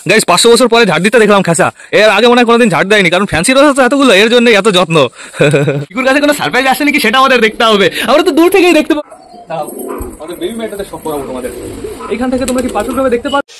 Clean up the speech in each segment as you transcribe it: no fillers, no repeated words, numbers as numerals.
Guys 500 বছর পরে ঝাড় দিতে দেখলাম খাসা। এর আগে মনে হয় কোনোদিন ঝাড় দেয়নি, কারণ ফ্যান্সি রোজ তো এতগুলো, এর জন্য এত যত্ন। ইকুর কাছে কোনো সারপ্রাইজ আসে নাকি সেটা আমাদের দেখতে হবে। আমরা তো দূর থেকেই দেখতে পাবো। আমাদের বেবি ম্যাটটাতে সব করাবো তোমাদের। এইখান থেকে তোমরা কি পার্থক্য দেখতে পাচ্ছ?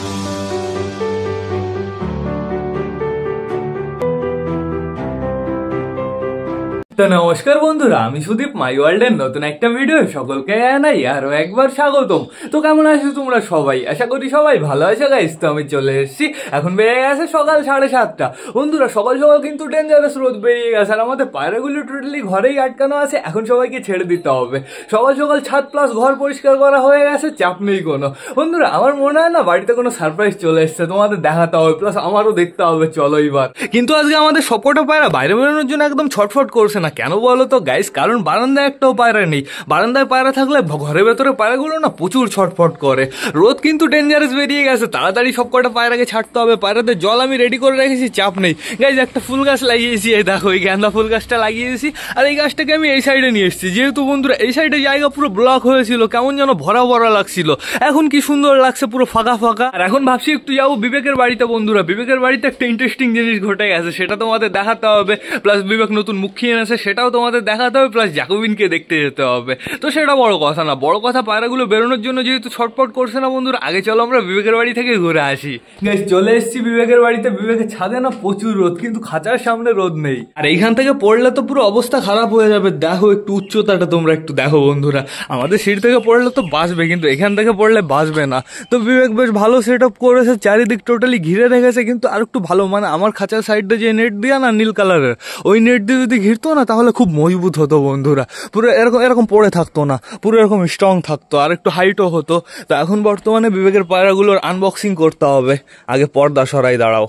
তো নমস্কার বন্ধুরা, আমি সুদীপ, মাই ওয়ার্ল্ডের নতুন একটা ভিডিও সকলকে জানাই আরো একবার স্বাগতম। তো কেমন আছো তোমরা সবাই? আশা করি সবাই ভালো আছে গাইস। তো আমি চলে এসেছি, এখন বেরিয়ে গেছে সকাল 7:30। বন্ধুরা সকাল সকাল কিন্তু ডেঞ্জারাস রোদ বেরিয়ে গেছে, আর আমাদের পায়রাগুলো টোটালি ঘরেই আটকানো আছে। এখন সবাইকে ছেড়ে দিতে হবে। সকাল সকাল ছাদ প্লাস ঘর পরিষ্কার করা হয়ে গেছে, চাপ নেই কোনো। বন্ধুরা আমার মনে হয় না বাড়িতে কোনো সারপ্রাইজ চলে এসছে, তোমাদের দেখাতে হবে, প্লাস আমারও দেখতে হবে। চলো এবার। কিন্তু আজকে আমাদের সবকটা পায়রা বাইরে বেরোনোর জন্য একদম ছটফট করছে না। কেন বলো তো গাইস? কারণ বারান্দায় একটাও পায়রা নেই। বারান্দায় পায়রা থাকলে ঘরের ভেতরে পায়রাগুলো না প্রচুর ছটফট করে। রোদ কিন্তু ডেঞ্জারাস বেরিয়ে গেছে, তাড়াতাড়ি সবকটা পায়রাকে ছাড়তে হবে। পায়রাদের জল আমি রেডি করে রেখেছি, চাপ নেই। গাইস একটা ফুল গাছ লাগিয়েছি, এই দেখো এই গাঁদা ফুল গাছটা লাগিয়েছি। আর এই গাছটাকে আমি এই সাইডে নিয়ে এসেছি, যেহেতু বন্ধুরা এই সাইডে জায়গা পুরো ব্লক হয়েছিল, কেমন যেন ভরা ভরা লাগছিল। এখন কি সুন্দর লাগছে, পুরো ফাঁকা ফাঁকা। আর এখন ভাবছি একটু যাবো বিবেকের বাড়িতে। বন্ধুরা বিবেকের বাড়িতে একটা ইন্টারেস্টিং জিনিস ঘটে গেছে, সেটা তোমাদের দেখাতে হবে। প্লাস বিবেক নতুন মুখী এনেছে, সেটাও তোমাদের দেখাতে হবে। প্লাস জ্যাকোবিনকে দেখতে যেতে হবে। তো সেটা বড় কথা না, বড় কথা পায়রাগুলো বেরোনোর জন্য যেহেতু ছটপট করছে না বন্ধুরা, আগে চলো আমরা বিবেকের বাড়ি থেকে ঘুরে আসি। গাইস চলে এসেছি বিবেকের বাড়িতে। বিবেকের ছাদে না প্রচুর রোদ, কিন্তু খাঁচার সামনে রোদ নেই। আর এইখান থেকে পড়লে তো পুরো অবস্থা খারাপ হয়ে যাবে। দেখো একটু উচ্চতাটা তোমরা একটু দেখো বন্ধুরা। আমাদের সিঁড়ি থেকে পড়লে তো বাঁচবে, কিন্তু এখান থেকে পড়লে বাঁচবে না। তো বিবেক বেশ ভালো সেট আপ করেছে, চারিদিক টোটালি ঘিরে রেখেছে। কিন্তু আর একটু ভালো, মানে আমার খাঁচার সাইডে যে নেট দিয়া না নীল কালারের, ওই নেট দিয়ে যদি ঘিরতো না তাহলে খুব মজবুত হতো বন্ধুরা। পুরো এরকম এরকম পড়ে থাকতো না, পুরো এরকম স্ট্রং থাকতো, আর একটু হাইটও হতো। তো এখন বর্তমানে বিবেকের পায়রাগুলোর আনবক্সিং করতে হবে। আগে পর্দা সরাই, দাঁড়াও।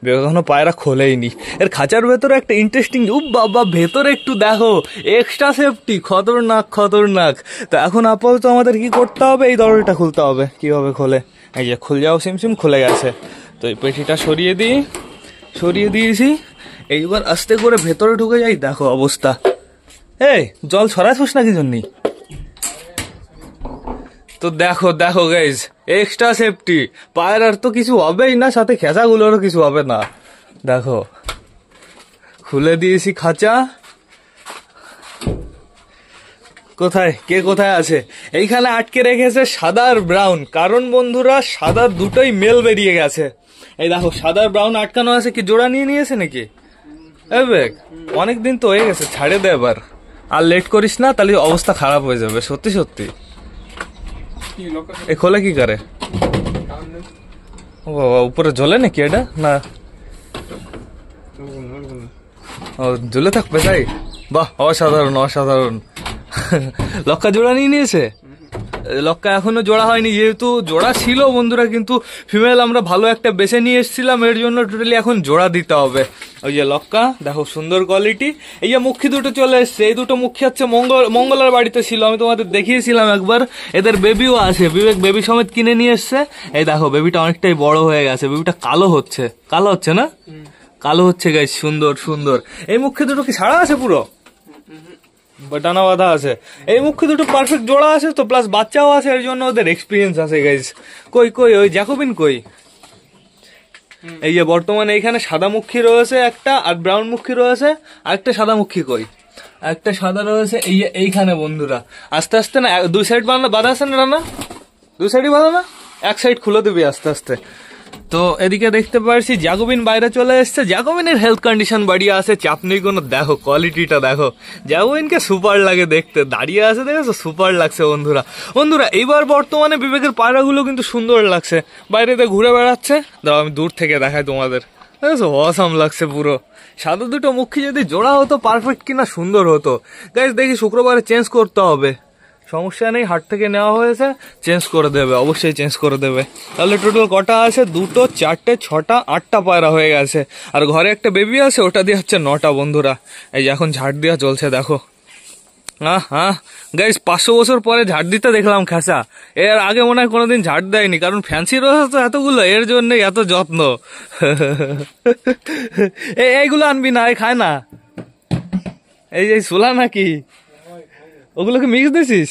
বিবেক এখনো পায়রা খোলেইনি। এর খাঁচার ভেতরে একটা ইন্টারেস্টিং, বাবা ভেতরে একটু দেখো, এক্সট্রা সেফটি, খতরনাক খতরনাক। তো এখন আপাতত আমাদের কি করতে হবে? এই দরজাটা খুলতে হবে। কিভাবে খোলে? এই যে খুলে যাও, সিমসিম খুলে গেছে। তো এই পেটিটা সরিয়ে দিয়েছি। এইবার আস্তে করে ভেতরে ঢুকে যাই। দেখো অবস্থা। এই জল ছড়াছিস না কি জন্যই? তো দেখো দেখো গাইজ, এক্সট্রা সেফটি। পায়রার তো কিছু হবেই না, সাথে খেঁচাগুলোরও কিছু হবে না। দেখো খুলে দিয়েছি খাঁচা। কোথায় কে কোথায় আছে? এইখানে আটকে রেখেছে সাদা আর ব্রাউন, কারণ বন্ধুরা সাদা দুটোই মেল বেরিয়ে গেছে। এই দেখো সাদা আর ব্রাউন আটকানো আছে। কি জোড়া নিয়ে নিয়েছে নাকি? অনেকদিন তো হয়ে গেছে, ছাড়ে দে এবার। আর লেট করিস না, তাহলে অবস্থা খারাপ হয়ে যাবে সত্যি সত্যি। এ খোলে কি করে? ও বাবা, উপরে জ্বলে নাকি এটা? না ও জ্বলে থাকবে তাই? বাহ, অসাধারণ অসাধারণ। লক্কা জোড়া নিয়ে নিয়েছে। লক্কা এখনো জোড়া হয়নি, যেহেতু জোড়া ছিল বন্ধুরা, কিন্তু ফিমেল আমরা ভালো একটা বেছে নিয়ে এসেছিলাম, এর জন্য টোটালি এখন জোড়া দিতে হবে। ওই যে লক্কা দেখো, সুন্দর কোয়ালিটি। এই যে মুখী দুটো চলে এসছে। এই দুটো মুখী হচ্ছে মঙ্গলার বাড়িতে ছিল, আমি তোমাদের দেখিয়েছিলাম একবার। এদের বেবিও আছে, বিবেক বেবি সমেত কিনে নিয়ে এসছে। এই দেখো বেবিটা অনেকটাই বড় হয়ে গেছে। বেবিটা কালো হচ্ছে না? কালো হচ্ছে গাইস, সুন্দর সুন্দর। এই মুখী দুটো কি ছাড়া আছে পুরো? ডানা বাঁধা আছে। এই মুখে দুটো পারফেক্ট জোড়া আছে তো, প্লাস বাচ্চাও আছে, এর জন্য ওদের এক্সপিরিয়েন্স আছে গাইজ। কই ওই জ্যাকোবিন কই? এই যে বর্তমানে এখানে সাদা মুখী রয়েছে একটা, আর ব্রাউন মুখী রয়েছে, আর একটা সাদা মুখী কই? একটা সাদা রয়েছে এই যে এইখানে বন্ধুরা। আস্তে আস্তে না, দুই সাইড বাঁধা আছে না রানা? দুই সাইডই বাঁধা না, এক সাইড খুলে দিবি আস্তে আস্তে। তো এদিকে দেখতে পারছি জ্যাকোবিন বাইরে চলে এসছে। জ্যাকোবিনের হেলথ কন্ডিশন বাড়িয়ে আছে, চাপ নেই কোনো। দেখো কোয়ালিটিটা দেখো, জ্যাকোবিনকে সুপার লাগে দেখতে। দাঁড়িয়ে আছে দেখেছো, সুপার লাগছে বন্ধুরা। এইবার বর্তমানে বিবেকের পায়রাগুলো কিন্তু সুন্দর লাগছে, বাইরেতে ঘুরে বেড়াচ্ছে। দাঁড়াও আমি দূর থেকে দেখাই তোমাদের। দেখেছো অসাম লাগছে পুরো। সাদা দুটো মুখী যদি জোড়া হতো পারফেক্ট কিনা সুন্দর হতো। গাইস দেখি শুক্রবারে চেঞ্জ করতে হবে, সমস্যা নেই, হাট থেকে নেওয়া হয়েছে, চেঞ্জ করে দেবে, অবশ্যই চেঞ্জ করে দেবে। তাহলে টোটাল কটা আছে? 2, 4, 6, 8টা পায়রা হয়ে গেছে। আর ঘরে একটা বেবি আছে, ওটা দিয়ে হচ্ছে 9টা বন্ধুরা। এই যে এখন ঝাড় দেওয়া চলছে দেখো। হ্যাঁ গাইস 500 বছর পরে ঝাড় দিতে দেখলাম খাসা। এর আগে মনে হয় কোনোদিন ঝাড় দেয়নি, কারণ ফ্যান্সি রোজ তো এতগুলো, এর জন্য এত যত্ন। এইগুলো আনবি না, খায় না। এই যে সোলা নাকি, ওগুলোকে মিক্স দিছিস?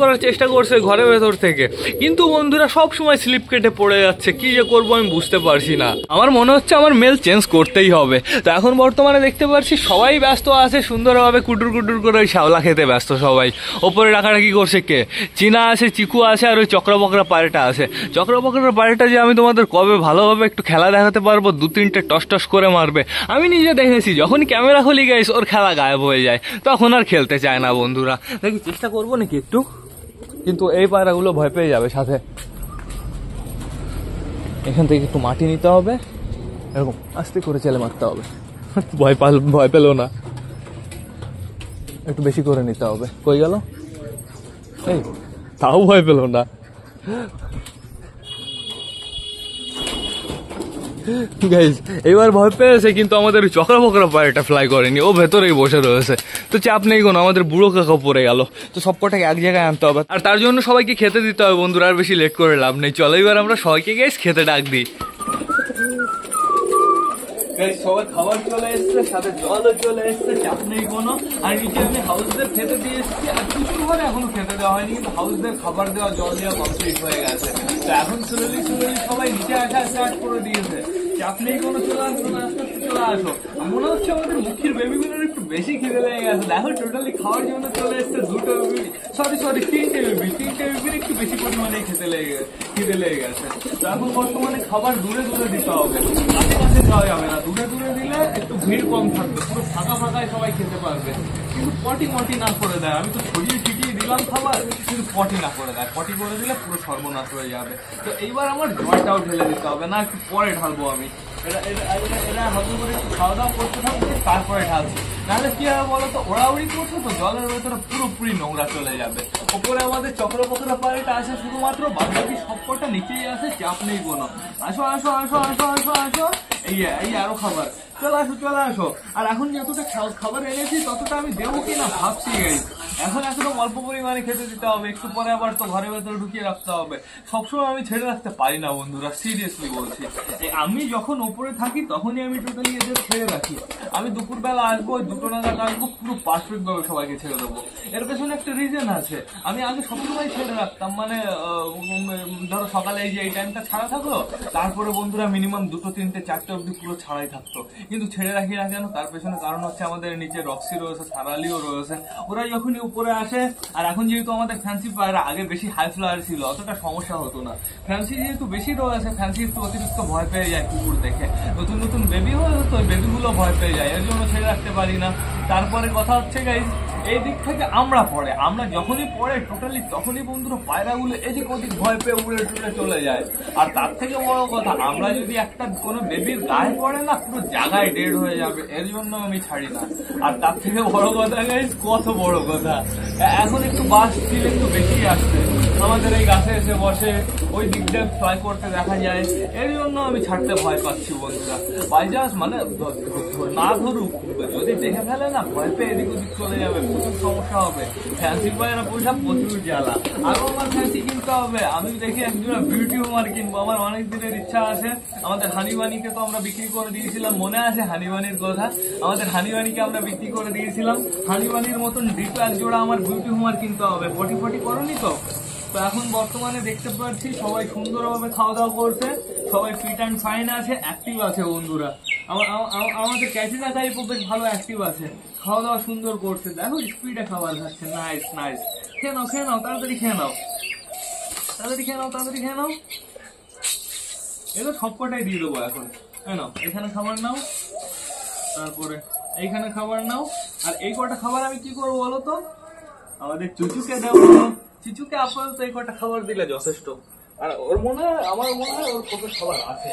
করার চেষ্টা করছে ঘরের ভেতর থেকে, কিন্তু বন্ধুরা সব সময় স্লিপ কেটে পড়ে যাচ্ছে। কি যে করবো আমি বুঝতে পারছি না। আমার মনে হচ্ছে আমার মেল চেঞ্জ করতেই হবে। তো এখন বর্তমানে দেখতে পাচ্ছি সবাই ব্যস্ত আছে সুন্দরভাবে কুটুর কুটুর করে ওই শ্যাওলা খেতে ব্যস্ত সবাই। ওপরে রাখারাখি করছে কে, চীনা আছে, চিকু আছে, আর ওই চক্রবকরা পায়রাটা আছে। চক্রবকরা পায়রাটা যে আমি তোমাদের কবে ভালোভাবে একটু খেলা দেখাতে পারবো, 2-3টে টস টস করে মারবে। আমি নিজে দেখেছি যখনই ক্যামেরা খুলি গাইস ওর খেলা গায়েব হয়ে যায়, তখন আর খেলতে চায় না বন্ধুরা। দেখি চেষ্টা করবো নাকি একটু, কিন্তু এই পায়রাগুলো ভয় পেয়ে যাবে সাথে। এখান থেকে একটু মাটি নিতে হবে, এরকম আস্তে করে চেলে মারতে হবে। ভয় পেলো না, একটু বেশি করে নিতে হবে। কই গেল? এই তাও ভয় পেলো না। গাইজ এবার ভয় পেয়েছে, কিন্তু আমাদের চক্রবকরা পায়রাটা ফ্লাই করেনি, ও ভেতরেই বসে রয়েছে। তো চাপ নেই কোনো, আমাদের বুড়ো কাকা পড়ে গেল। তো সবকটাকে এক জায়গায় আনতে হবে, আর তার জন্য সবাইকে খেতে দিতে হবে বন্ধুরা। আর বেশি লেট করে লাভ নেই, চলো এবার আমরা সবাইকে গাইজ খেতে ডাক দিই। সবাই খাবার চলে এসছে, সাথে জলও চলে এসছে, চাপ নেই কোনো। আর নিচে আমি হাউসদের খেতে দিয়ে এসেছি, আর কিছু ঘরে এখনো খেতে দেওয়া হয়নি, কিন্তু হাউসদের খাবার দেওয়া জল দেওয়া কমপ্লিট হয়ে গেছে। তো এখন স্লোলি সবাই নিচে আসা স্টার্ট করে দিয়েছে। চাপ নেই কোনো, চলে আসো, আস্তে আস্তে চলে আসো। মনে হচ্ছে আমাদের মুখির বেবিগুলোর একটু বেশি খিদে লেগে গেছে। দেখো টোটালি খাওয়ার জন্য চলে এসছে 2টো বেবি, সরি 3টে বেবির একটু বেশি পরিমাণে খিদে লেগে গেছে। তো এখন বর্তমানে খাবার দূরে দূরে দিতে হবে, কাছে কাছে দেওয়া যাবে না। দূরে দূরে দিলে একটু ভিড় কম থাকবে, পুরো ফাঁকা ফাঁকায় সবাই খেতে পারবে। কিন্তু পটি না করে দেয়, আমি তো ছড়িয়ে ছিটিয়ে দিলাম খাবার, কিন্তু পটি না করে দেয়। পটি করে দিলে পুরো সর্বনাশ হয়ে যাবে। তো এইবার আমার জলটাও ঢেলে দিতে হবে, না একটু পরে ঢালবো আমি। এরা হজম করে একটু খাওয়া দাওয়া করতে থাকবে, তারপরে ঢালছি। নাহলে কি হবে বলো তো, ওড়াউড়ি করছে তো জলের ভেতরে পুরোপুরি নোংরা চলে যাবে। ওপরে আমাদের চক্রবকরা পায়রাটা আছে শুধুমাত্র, বাকি সবকটা নিচেই আছে, চাপ নেই কোনো। আসো আসো আসো আসো আসো আসো, এই আরো খাবার, চলে আসো। আর এখন যতটা খাবার এনেছি ততটা আমি দেবো কিনা ভাবছি। এখন একদম অল্প পরিমাণে খেতে দিতে হবে, একটু পরে আবার তো ঘরের ভেতরে ঢুকিয়ে রাখতে হবে। সবসময় আমি ছেড়ে রাখতে পারি না বন্ধুরা, সিরিয়াসলি বলছি। আমি যখন উপরে থাকি তখনই আমি টোটালি এদের ছেড়ে রাখি। আমি দুপুরবেলা আসবো, 2টো নাগাদ আসবো, পুরো পারফেক্ট ভাবে সবাইকে ছেড়ে দেবো। এর পেছনে একটা রিজন আছে। আমি আগে সবসময় ছেড়ে রাখতাম, মানে ধরো সকালে এই টাইমটা ছাড়া থাকলো, তারপরে বন্ধুরা মিনিমাম 2টো 3টে 4টে অব্দি পুরো ছাড়াই থাকতো। কিন্তু ছেড়ে রাখি না কেন, তার পেছনে কারণ হচ্ছে আমাদের নিচে রক্সি রয়েছে, সারালিও রয়েছে। ওরা যখনই উপরে আসে, আর এখন যেহেতু আমাদের ফ্যান্সি পায়রা, আগে বেশি হাই ফ্লায়ার ছিল, অতটা সমস্যা হতো না। ফ্যান্সি যেহেতু বেশি রয়েছে, ফ্যান্সি একটু অতিরিক্ত ভয় পেয়ে যায় কুকুর দেখে। নতুন নতুন বেবি হয়ে তো বেবিগুলো ভয় পেয়ে যায়, এর জন্য ছেড়ে রাখতে পারি না। তারপরে কথা হচ্ছে গাইজ, এই দিক থেকে আমরা যখনই পড়ে টোটালি তখনই বন্ধুরা পায়রাগুলো এদিক ওদিক ভয় পেয়ে উড়ে টুড়ে চলে যায়। আর তার থেকে বড় কথা, আমরা যদি একটা কোনো বেবির গায়ে পড়ে না, পুরো জায়গায় ডেড হয়ে যাবে, এর জন্য আমি ছাড়ি না। আর তার থেকে বড় কথা গাইজ, কত বড় কথা, এখন একটু বাস দিলে একটু বেশি আসছে, আমাদের এই গাছে এসে বসে, ওই দিক দিয়ে ফ্লাই করতে দেখা যায়, এর জন্য আমি ছাড়তে ভয় পাচ্ছি বন্ধুরা। বাই চান্স মানে না ধরুক, যদি দেখে ফেলে না, ভয় পেয়ে এদিক ওদিক চলে যাবে, প্রচুর সমস্যা হবে। ফ্যান্সি পায়রা পয়সা প্রচুর জ্বালা, আরো আমার ফ্যান্সি কিনতে হবে। আমি দেখি একজন বিউটি হোমার কিনবো, আমার অনেক দিনের ইচ্ছা আছে। আমাদের হানিবানিকে তো আমরা বিক্রি করে দিয়েছিলাম, মনে আছে হানিবানির কথা? আমাদের হানিবানিকে আমরা বিক্রি করে দিয়েছিলাম। হানিবানির মতন ডিপো এক জোড়া আমার বিউটি হোমার কিনতে হবে। পটি করনি তো? তো এখন বর্তমানে দেখতে পাচ্ছি সবাই সুন্দরভাবে খাওয়া দাওয়া করছে, সবাই ফিট অ্যান্ড ফাইন আছে, অ্যাক্টিভ আছে বন্ধুরা। আমাদের ক্যাচিনা টাইপও বেশ ভালো অ্যাক্টিভ আছে, খাওয়া দাওয়া সুন্দর করছে। দেখো স্পিডে খাবার খাচ্ছে, নাইস। খেয়ে নাও, তাড়াতাড়ি খেয়ে নাও। এগুলো সবকটাই দিয়ে দেবো এখন। নাও, এখানে খাবার নাও, তারপরে এইখানে খাবার নাও। আর এই কটা খাবার আমি কি করবো বলো তো, আমাদের চুচুকে দেবো। চিচুকে আপাতত এই কটা খাবার দিলে যথেষ্ট। আর আমার মনে হয় ওর কত খাবার আছে।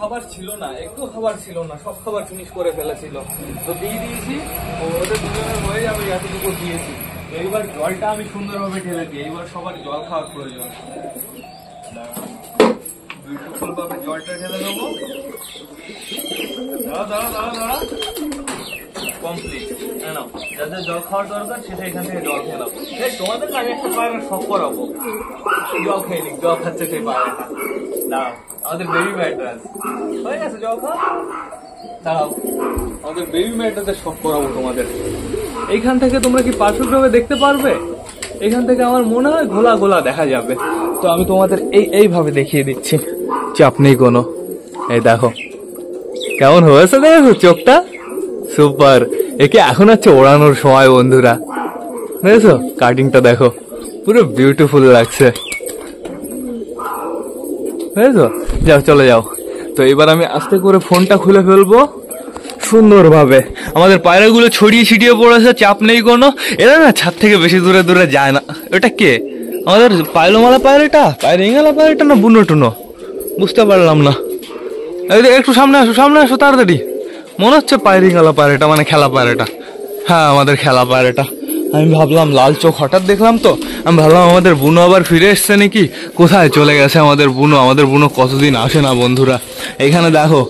খাবার ছিল না, একটু খাবার ছিল না, সব খাবার ফিনিশ করে ফেলেছিল। তো দিয়ে দিয়েছি, ওদের দুজনের হয়ে যাবে, এতটুকু দিয়েছি। এইবার জলটা আমি সুন্দরভাবে ঢেলে দিই, এইবার সবার জল খাওয়ার প্রয়োজন। বিউটিফুল ভাবে জলটা ঢেলে দেবো। দাঁড়া। কমপ্লিট। নাও, যাদের জল খাওয়ার দরকার সেটা এখান থেকে জল খেয়ে নাও। তোমাদের আমি একটা পায়রা শখ করাবো, জল খেয়ে নিক, জল খাচ্ছে সেই পায়রাটা। দাঁড়াও, আমাদের বেবি ম্যাট্রাস হয়ে গেছে, জল খাও। দাঁড়াও, আমাদের বেবি ম্যাট্রাসে শখ করাবো তোমাদের। এইখান থেকে তোমরা কি পার্শ্বক্রমে দেখতে পারবে? এখান থেকে আমার মনে হয় ঘোলা ঘোলা দেখা যাবে। তো আমি তোমাদের এইভাবে দেখিয়ে দিচ্ছি, চাপ নেই কোনো। এই দেখো কেমন হয়েছে, দেখো চোখটা সুপার। একে এখন হচ্ছে ওড়ানোর সময় বন্ধুরা, দেখেছো কাটিংটা দেখো, পুরো বিউটিফুল লাগছে, বুঝেছো? যাও চলে যাও। তো এবার আমি আস্তে করে ফোনটা খুলে ফেলবো সুন্দরভাবে। আমাদের পায়রাগুলো ছড়িয়ে ছিটিয়ে পড়েছে, চাপ নেই কোনো। এরা না ছাদ থেকে বেশি দূরে দূরে যায় না। ওটা কে? আমাদের পায়লোমালা পায়রাটা, পায়রিঙ্গালা পায়রাটা না বুনো টুনো, বুঝতে পারলাম না। একটু সামনে আসো, সামনে আসো তাড়াতাড়ি। মনে হচ্ছে পায়রিঙ্গালা পায়রাটা, মানে খেলা পায়রাটা। হ্যাঁ, আমাদের খেলা পায়রাটা। আমি ভাবলাম লাল চোখ, হঠাৎ দেখলাম তো আমি ভাবলাম আমাদের বুনো আবার ফিরে এসছে নাকি। কোথায় চলে গেছে আমাদের বুনো? আমাদের বুনো কতদিন আসে না বন্ধুরা। এখানে দেখো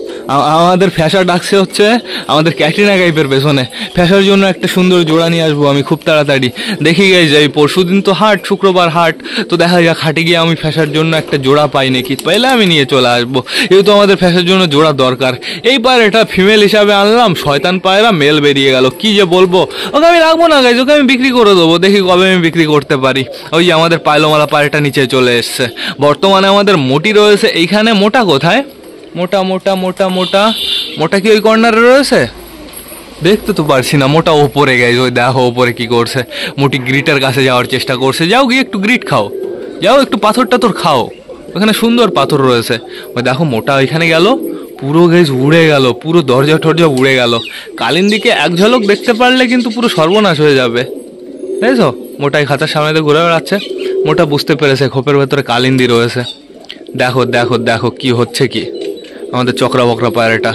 আমাদের ফ্যাশা ডাকছে হচ্ছে আমাদের ক্যাটরিনা কাইফের পেছনে। ফ্যাশার জন্য একটা সুন্দর জোড়া নিয়ে আসবো আমি খুব তাড়াতাড়ি। দেখি গাইজ, এই পরশুদিন তো হাট, শুক্রবার হাট, তো দেখা যাক হাটে গিয়ে আমি ফ্যাশার জন্য একটা জোড়া পাই নাকি, পাইলে আমি নিয়ে চলে আসবো। যেহেতু আমাদের ফ্যাশার জন্য জোড়া দরকার। এই পায়রাটা ফিমেল হিসাবে আনলাম, শয়তান পায়রা, মেল বেরিয়ে গেল। কি যে বলবো, ওকে আমি রাখবো না গাইজ, ওকে আমি বিক্রি করে দেবো। দেখি কবে আমি বিক্রি করতে পারি। ওই যে আমাদের পায়লোমালা পায়রাটা নিচে চলে এসছে। বর্তমানে আমাদের মোটি রয়েছে এইখানে। মোটা কোথায়? মোটা মোটা মোটা মোটা মোটা কি ওই কর্নারে রয়েছে? দেখতে তো পারছি না। মোটা ওপরে গেছে, ওই দেখো ওপরে কি করছে। মোটি গ্রিটের কাছে যাওয়ার চেষ্টা করছে। যাও গিয়ে একটু গ্রিট খাও, যাও একটু পাথর টাথর খাও, ওখানে সুন্দর পাথর রয়েছে। ওই দেখো মোটা ওইখানে গেল, পুরো গেজ উড়ে গেল, পুরো দরজা টরজা উড়ে গেল। কালিন্দিকে এক ঝলক দেখতে পারলে কিন্তু পুরো সর্বনাশ হয়ে যাবে, বুঝেছো? মোটাই খাতার সামনে দিয়ে ঘুরে বেড়াচ্ছে। মোটা বুঝতে পেরেছে খোপের ভেতরে কালিন্দি রয়েছে। দেখো দেখো দেখো কি হচ্ছে কি আমাদের চক্রা বকরা পায়রাটা।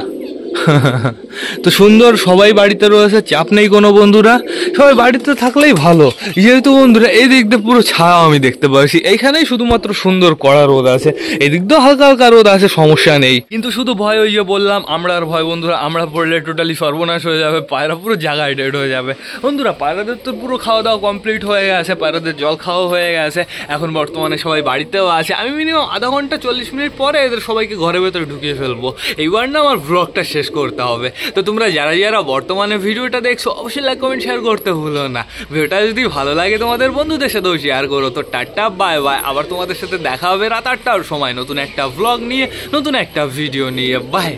তো সুন্দর, সবাই বাড়িতে রয়েছে, চাপ নেই কোনো বন্ধুরা। সবাই বাড়িতে থাকলেই ভালো, যেহেতু বন্ধুরা এই দিক দিয়ে পুরো ছায়া আমি দেখতে পাচ্ছি। এইখানেই শুধুমাত্র সুন্দর কড়া রোদ আছে, এদিক দিয়েও হালকা হালকা রোদ আছে, সমস্যা নেই। কিন্তু শুধু ভয়, ওই যে বললাম আমরার ভয় বন্ধুরা, আমরা পড়লে টোটালি সর্বনাশ হয়ে যাবে, পায়রা পুরো জায়গায় ডেড হয়ে যাবে বন্ধুরা। পায়রাদের তো পুরো খাওয়া দাওয়া কমপ্লিট হয়ে গেছে, পায়রাদের জল খাওয়া হয়ে গেছে। এখন বর্তমানে সবাই বাড়িতেও আছে। আমি মিনিমাম আধা ঘন্টা 40 মিনিট পরে এদের সবাইকে ঘরের ভেতরে ঢুকিয়ে ফেলবো। এইবার না আমার ব্লগটা শেষ করতে হবে। তো তোমরা যারা যারা বর্তমানে ভিডিওটা দেখছো অবশ্যই লাইক কমেন্ট শেয়ার করতে ভুলো না। ভিডিওটা যদি ভালো লাগে তোমাদের বন্ধুদের সাথেও শেয়ার করো। তো টাটা বাই বাই, আবার তোমাদের সাথে দেখা হবে রাত 8টার সময় নতুন একটা ব্লগ নিয়ে, নতুন একটা ভিডিও নিয়ে। বাই।